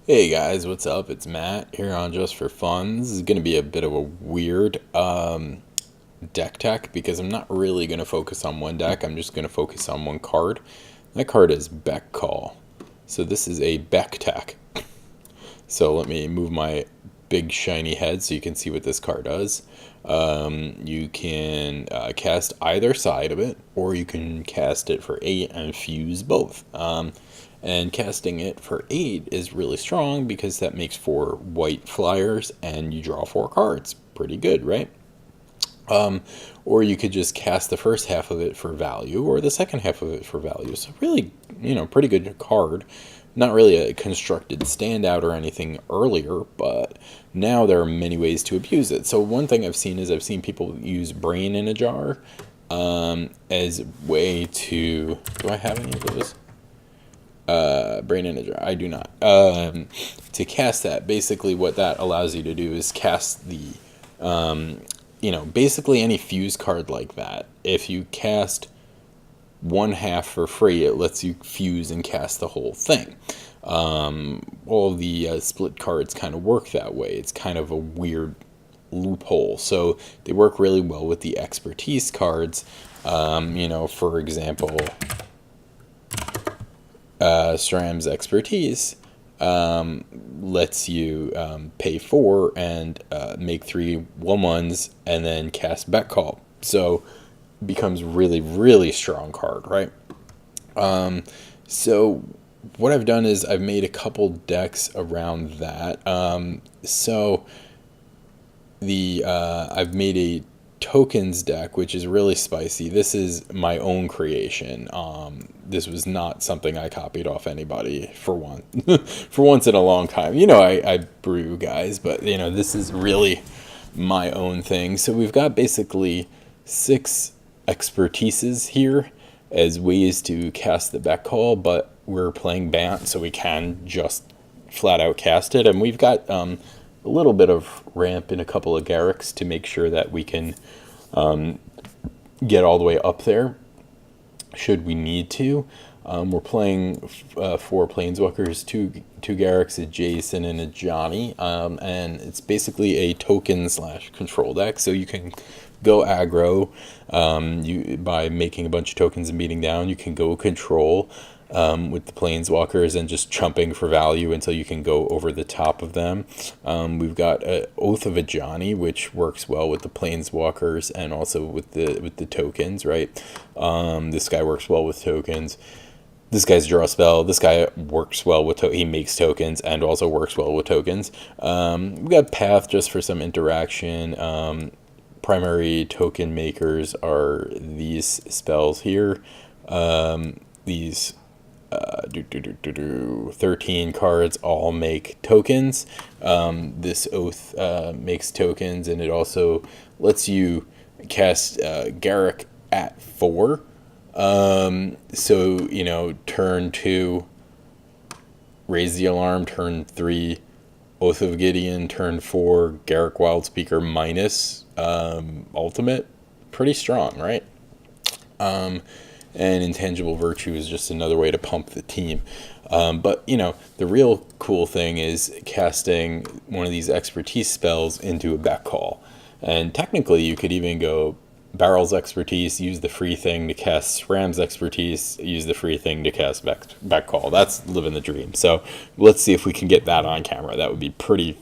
Hey guys, what's up? It's Matt here on Just for Fun. This is going to be a bit of a weird deck tech because I'm not really going to focus on one deck. I'm just going to focus on one card. That card is Beck Call. So this is a Beck tech. So let me move my big shiny head so you can see what this card does. You can cast either side of it, or you can cast it for 8 and fuse both. And casting it for 8 is really strong because that makes 4 white flyers and you draw 4 cards. Pretty good, right? Or you could just cast the first half of it for value or the second half of it for value. So really, pretty good card. Not really a constructed standout or anything earlier, but now there are many ways to abuse it. So one thing I've seen people use Brain in a Jar as a way to... Do I have any of those? Brain in a Jar. I do not. To cast that, basically what that allows you to do is cast the... basically any fuse card like that. If you cast one half for free, it lets you fuse and cast the whole thing. All the split cards kind of work that way. It's kind of a weird loophole. So they work really well with the expertise cards. For example, SRAM's expertise lets you pay 4 and make 3 1/1s and then cast Beck Call. So becomes really, really strong card, right? So what I've done is I've made a couple decks around that. I've made a tokens deck, which is really spicy. This is my own creation. This was not something I copied off anybody for once in a long time. I brew, guys, but this is really my own thing. So we've got basically 6 expertises here as ways to cast the Beck Call, but we're playing Bant, so we can just flat out cast it. And we've got a little bit of ramp in a couple of Garricks to make sure that we can get all the way up there should we need to. We're playing 4 Planeswalkers, 2 Garricks, a Jason, and a Johnny, and it's basically a token/control deck, so you can go aggro by making a bunch of tokens and beating down. You can go control with the Planeswalkers and just chumping for value until you can go over the top of them. We've got Oath of a Johnny, which works well with the Planeswalkers and also with the tokens, right? This guy works well with tokens. This guy's draw spell. This guy works well with he makes tokens and also works well with tokens. We got Path just for some interaction. Primary token makers are these spells here. These 13 cards all make tokens. This Oath makes tokens, and it also lets you cast Garrick at 4. Turn 2, Raise the Alarm, turn 3, Oath of Gideon, turn 4, Garrick Wildspeaker minus ultimate. Pretty strong, right? And Intangible Virtue is just another way to pump the team. But the real cool thing is casting one of these expertise spells into a Beck Call. And technically you could even go Barrel's expertise, use the free thing to cast SRAM's expertise, use the free thing to cast Beck Call. That's living the dream. So let's see if we can get that on camera. That would be pretty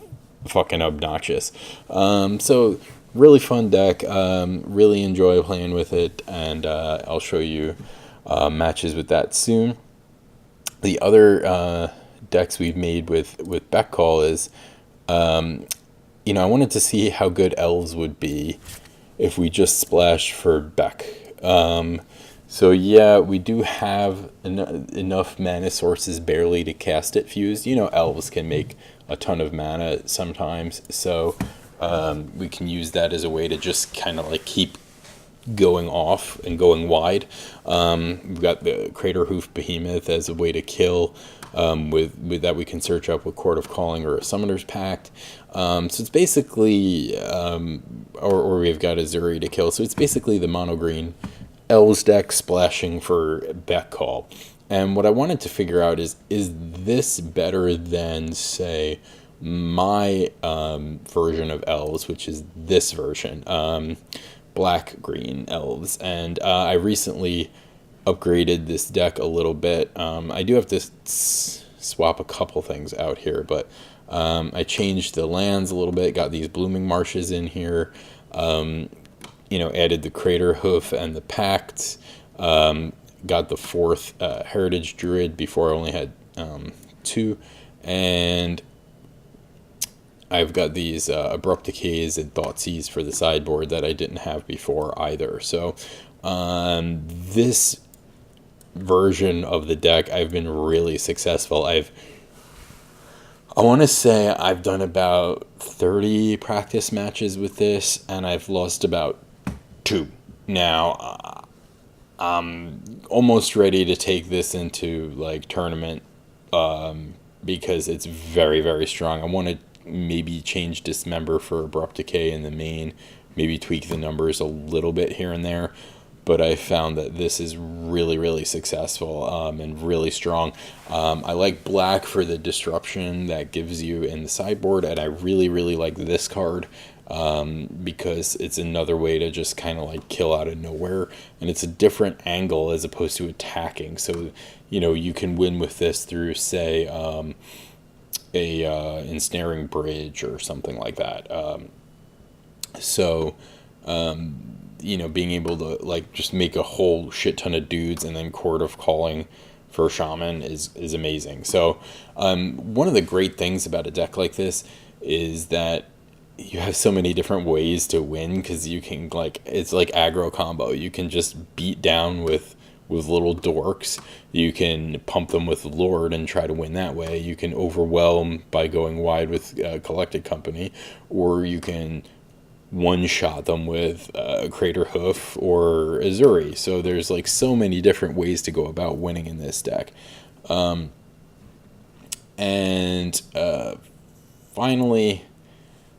fucking obnoxious. So really fun deck. Really enjoy playing with it, and I'll show you matches with that soon. The other decks we've made with Beck Call is, I wanted to see how good Elves would be if we just splashed for Beck. So yeah, we do have enough mana sources barely to cast it fused. Elves can make a ton of mana sometimes, so we can use that as a way to just kind of like keep going off and going wide. We've got the Crater Hoof Behemoth as a way to kill. With that we can search up with Court of Calling or a Summoner's Pact. So it's basically, or we've got Azuri to kill. So it's basically the mono green Elves deck splashing for Beck Call. And what I wanted to figure out is this better than, say, my version of Elves, which is this version, black green Elves. And I recently upgraded this deck a little bit. I do have to swap a couple things out here, but I changed the lands a little bit, got these blooming marshes in here, added the Crater Hoof and the Pact, got the 4th Heritage Druid. Before I only had 2, and I've got these Abrupt Decays and Thoughtseize for the sideboard that I didn't have before either. So this version of the deck, I've been really successful. I want to say I've done about 30 practice matches with this, and I've lost about 2. Now, I'm almost ready to take this into like tournament because it's very, very strong. I want to maybe change Dismember for Abrupt Decay in the main, maybe tweak the numbers a little bit here and there. But I found that this is really, really successful and really strong. I like black for the disruption that gives you in the sideboard, and I really, really like this card because it's another way to just kind of like kill out of nowhere, and it's a different angle as opposed to attacking. So, you can win with this through, say, a ensnaring bridge or something like that. Being able to like just make a whole shit ton of dudes and then Chord of Calling for Shaman is amazing. So one of the great things about a deck like this is that you have so many different ways to win, because you can it's like aggro combo. You can just beat down with little dorks. You can pump them with Lord and try to win that way. You can overwhelm by going wide with Collected Company, or you can one-shot them with Crater Hoof or Azuri. So there's like so many different ways to go about winning in this deck. Finally,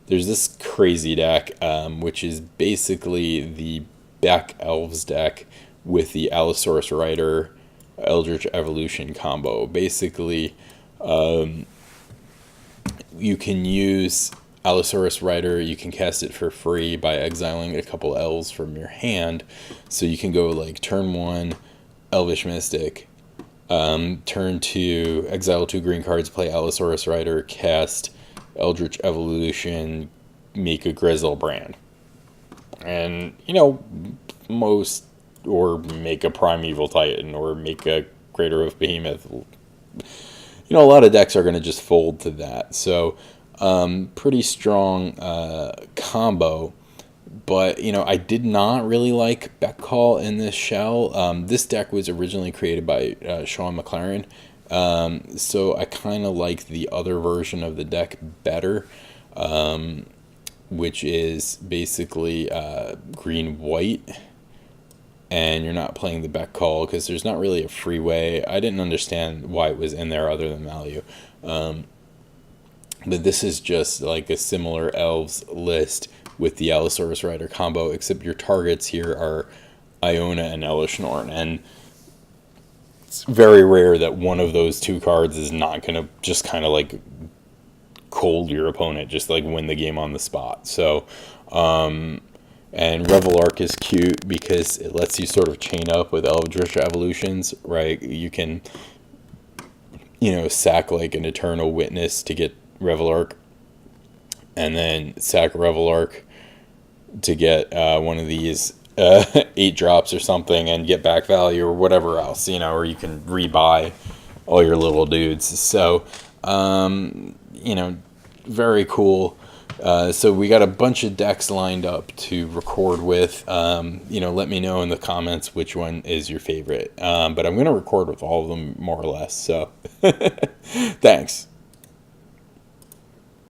there's this crazy deck, which is basically the Beck Elves deck with the Allosaurus Rider Eldritch Evolution combo. Basically, you can use Allosaurus Rider, you can cast it for free by exiling a couple elves from your hand. So you can go like turn 1, Elvish Mystic, turn 2, exile 2 green cards, play Allosaurus Rider, cast Eldritch Evolution, make a Grizzlebrand. And, or make a Primeval Titan, or make a Greater Hoof Behemoth. A lot of decks are going to just fold to that. So, pretty strong combo. But, I did not really like Beck Call in this shell. This deck was originally created by Sean McLaren. So I kind of like the other version of the deck better, which is basically green-white. And you're not playing the Beck Call because there's not really a free way. I didn't understand why it was in there other than value. But this is just like a similar Elves list with the Allosaurus Rider combo, except your targets here are Iona and Elishnorn. And it's very rare that one of those 2 cards is not going to just kind of like cold your opponent, just like win the game on the spot. So, and Revel Arc is cute because it lets you sort of chain up with Eldritch Evolutions, right? You can, sack like an Eternal Witness to get Revel Arc, and then sack Revel Arc to get one of these 8 drops or something and get back value or whatever else, or you can rebuy all your little dudes. So, very cool. So we got a bunch of decks lined up to record with. Let me know in the comments which one is your favorite. But I'm going to record with all of them more or less. So thanks.